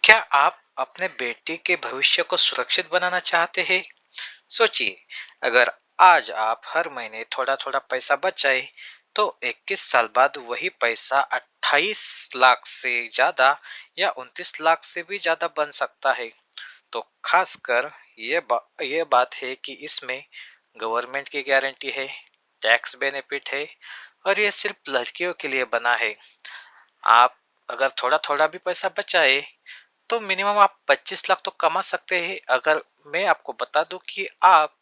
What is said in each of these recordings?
क्या आप अपने बेटे के भविष्य को सुरक्षित बनाना चाहते हैं? सोचिए, अगर आज आप हर महीने थोड़ा-थोड़ा पैसा बचाएं, तो 21 साल बाद वही पैसा 28 लाख से ज्यादा या 29 लाख से भी ज्यादा बन सकता है। तो खासकर ये बात है कि इसमें गवर्नमेंट की गारंटी है, टैक्स बेनिफिट है और ये सिर्फ लड़कियों के लिए बना है। आप अगर थोड़ा-थोड़ा भी पैसा बचाए तो मिनिमम आप 25 लाख तो कमा सकते हैं। अगर मैं आपको बता दूं कि आप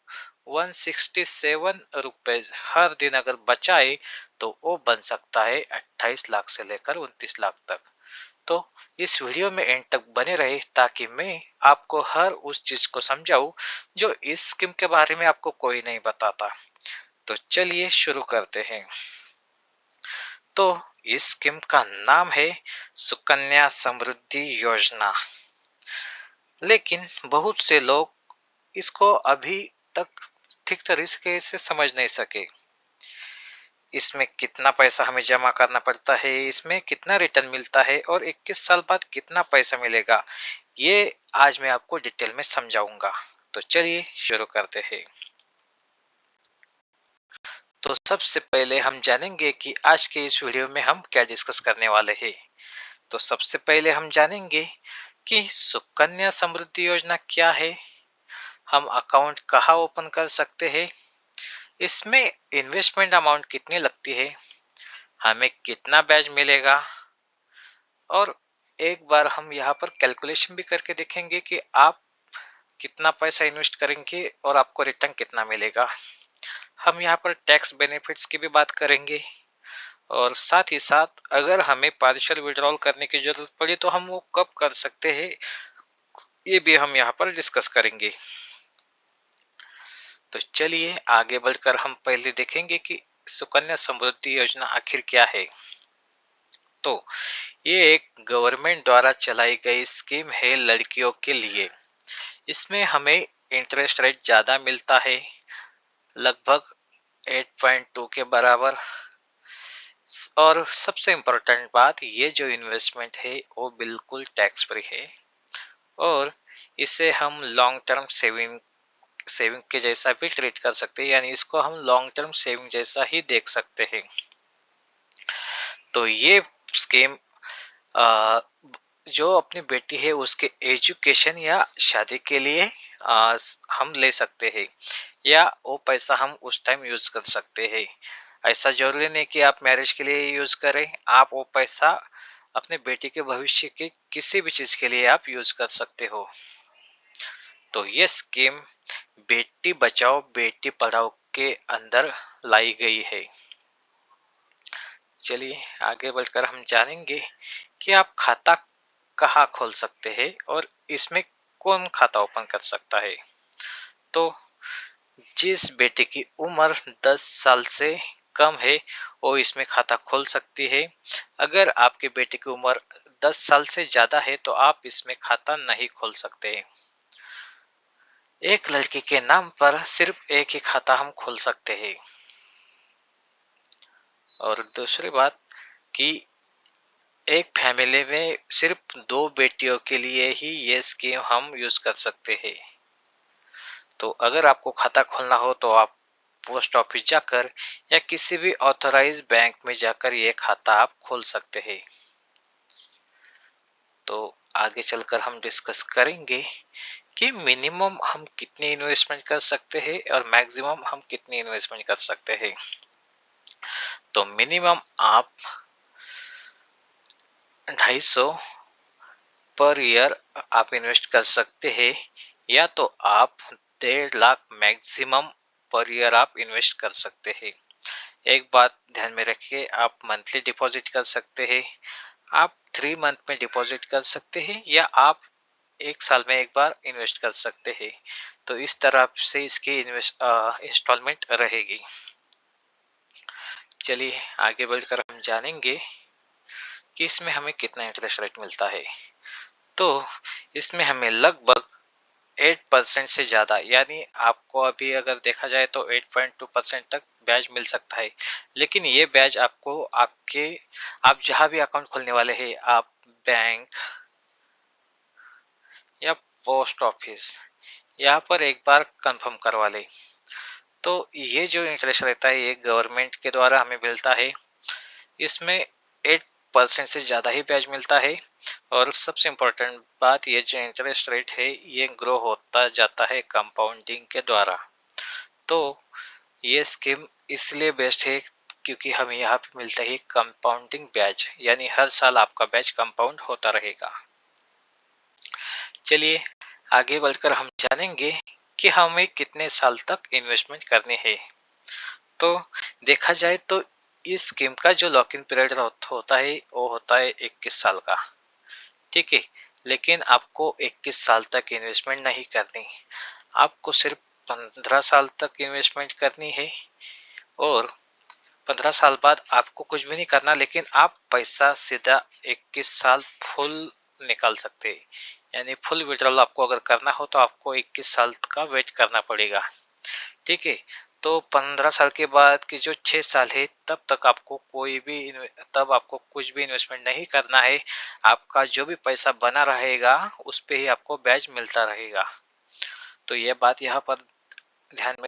167 रुपए हर दिन अगर बचाए तो वो बन सकता है 28 लाख से लेकर 29 लाख तक। तो इस वीडियो में एंड तक बने रहे ताकि मैं आपको हर उस चीज को समझाऊं जो इस स्कीम के बारे में आपको कोई नहीं बताता। तो चलिए शुरू करते हैं। तो इस स्कीम का नाम है सुकन्या समृद्धि योजना। लेकिन बहुत से लोग इसको अभी तक ठीक तरीके से समझ नहीं सके। इसमें कितना पैसा हमें जमा करना पड़ता है, इसमें कितना रिटर्न मिलता है और 21 साल बाद कितना पैसा मिलेगा, ये आज मैं आपको डिटेल में समझाऊंगा। तो चलिए शुरू करते हैं। तो सबसे पहले हम जानेंगे कि आज के इस वीडियो में हम क्या डिस्कस करने वाले हैं। तो सबसे पहले हम जानेंगे कि सुकन्या समृद्धि योजना क्या है, हम अकाउंट कहाँ ओपन कर सकते हैं, इसमें इन्वेस्टमेंट अमाउंट कितनी लगती है, हमें कितना ब्याज मिलेगा और एक बार हम यहाँ पर कैलकुलेशन भी करके देखेंगे कि आप कितना पैसा इन्वेस्ट करेंगे और आपको रिटर्न कितना मिलेगा। हम यहाँ पर टैक्स बेनिफिट्स की भी बात करेंगे और साथ ही साथ अगर हमें पार्शियल विड्रॉल करने की जरूरत पड़ी तो हम वो कब कर सकते हैं, ये भी हम यहाँ पर डिस्कस करेंगे। तो चलिए आगे बढ़कर हम पहले देखेंगे कि सुकन्या समृद्धि योजना आखिर क्या है। तो ये एक गवर्नमेंट द्वारा चलाई गई स्कीम है लड़कियों के लिए। इसमें हमें इंटरेस्ट रेट ज्यादा मिलता है, लगभग 8.2 के बराबर। और सबसे इम्पोर्टेंट बात, ये जो इन्वेस्टमेंट है वो बिल्कुल टैक्स फ्री है और इसे हम लॉन्ग टर्म सेविंग सेविंग के जैसा भी ट्रीट कर सकते हैं, यानी इसको हम लॉन्ग टर्म सेविंग जैसा ही देख सकते हैं। तो ये स्कीम जो अपनी बेटी है उसके एजुकेशन या शादी के लिए हम ले सकते हैं या वो पैसा हम उस टाइम यूज कर सकते हैं। ऐसा जरूरी नहीं कि आप मैरिज के लिए यूज करें, आप वो पैसा अपने बेटी के भविष्य के किसी भी चीज के लिए आप यूज कर सकते हो। तो ये स्कीम बेटी बचाओ बेटी पढ़ाओ के अंदर लाई गई है। चलिए आगे बढ़कर हम जानेंगे कि आप खाता कहाँ खोल सकते हैं और इसमें कौन खाता ओपन कर सकता है। तो जिस बेटे की उम्र 10 साल से कम है वो इसमें खाता खोल सकती है। अगर आपके बेटे की उम्र 10 साल से ज्यादा है तो आप इसमें खाता नहीं खोल सकते। एक लड़की के नाम पर सिर्फ एक ही खाता हम खोल सकते हैं। और दूसरी बात कि एक फैमिली में सिर्फ 2 बेटियों के लिए ही ये स्कीम हम यूज कर सकते हैं। तो अगर आपको खाता खोलना हो तो आप पोस्ट ऑफिस जाकर या किसी भी ऑथराइज बैंक में जाकर ये खाता आप खोल सकते हैं। तो आगे चलकर हम डिस्कस करेंगे कि मिनिमम हम कितनी इन्वेस्टमेंट कर सकते हैं और मैक्सिमम हम कितनी इन्वेस्टमेंट कर सकते हैं। तो मिनिमम आप 250 पर ईयर आप इन्वेस्ट कर सकते हैं या तो आप 1.5 लाख मैक्सिमम पर ईयर आप इन्वेस्ट कर सकते हैं। एक बात ध्यान में रखिए, आप मंथली डिपॉजिट कर सकते हैं, आप 3 मंथ में डिपॉजिट कर सकते हैं या आप 1 साल में एक बार इन्वेस्ट कर सकते हैं। तो इस तरह से इसकी इंस्टॉलमेंट रहेगी। चलिए आगे बढ़कर हम जानेंगे कि इसमें हमें कितना इंटरेस्ट रेट मिलता है। तो इसमें हमें लगभग 8% से ज्यादा, यानी आपको अभी अगर देखा जाए तो 8.2% तक ब्याज मिल सकता है। लेकिन ये ब्याज आपको आप जहां भी अकाउंट खोलने वाले हैं, आप बैंक, या पोस्ट ऑफिस, यहाँ पर एक बार कंफर्म करवा ले। तो ये जो इंटरेस्ट रहता है ये गवर्नमेंट के द्वारा हमें मिलता है। इसमें 8% से ज़्यादा ही ब्याज मिलता है। और सबसे इम्पोर्टेंट बात, ये जो इंटरेस्ट रेट है ये ग्रो होता जाता है कंपाउंडिंग के द्वारा। तो ये स्कीम इसलिए बेस्ट है क्योंकि हमें यहाँ पे मिलता है कंपाउंडिंग ब्याज, यानी हर साल आपका ब्याज कंपाउंड होता रहेगा। चलिए आगे बढ़कर हम जानेंगे कि हमें कितने साल तक इन्वेस्टमेंट करनी है। तो देखा जाए तो इस स्कीम का जो लॉक इन पीरियड होता है वो होता है 21 साल का। ठीक है, लेकिन आपको 21 साल तक इन्वेस्टमेंट नहीं करनी, आपको सिर्फ 15 साल तक इन्वेस्टमेंट करनी है। और 15 साल बाद आपको कुछ भी नहीं करना, लेकिन आप पैसा सीधा 21 साल फुल निकाल सकते हैं। यानी फुल विड्रॉल आपको अगर करना हो तो आपको 21 साल का वेट करना पड़ेगा। ठीक है, तो 15 साल के बाद के जो 6 साल है तब आपको कुछ भी इन्वेस्टमेंट नहीं करना है। आपका जो भी पैसा बना रहेगा उस पे ही आपको ब्याज मिलता रहेगा। तो ये बात यहाँ पर ध्यान में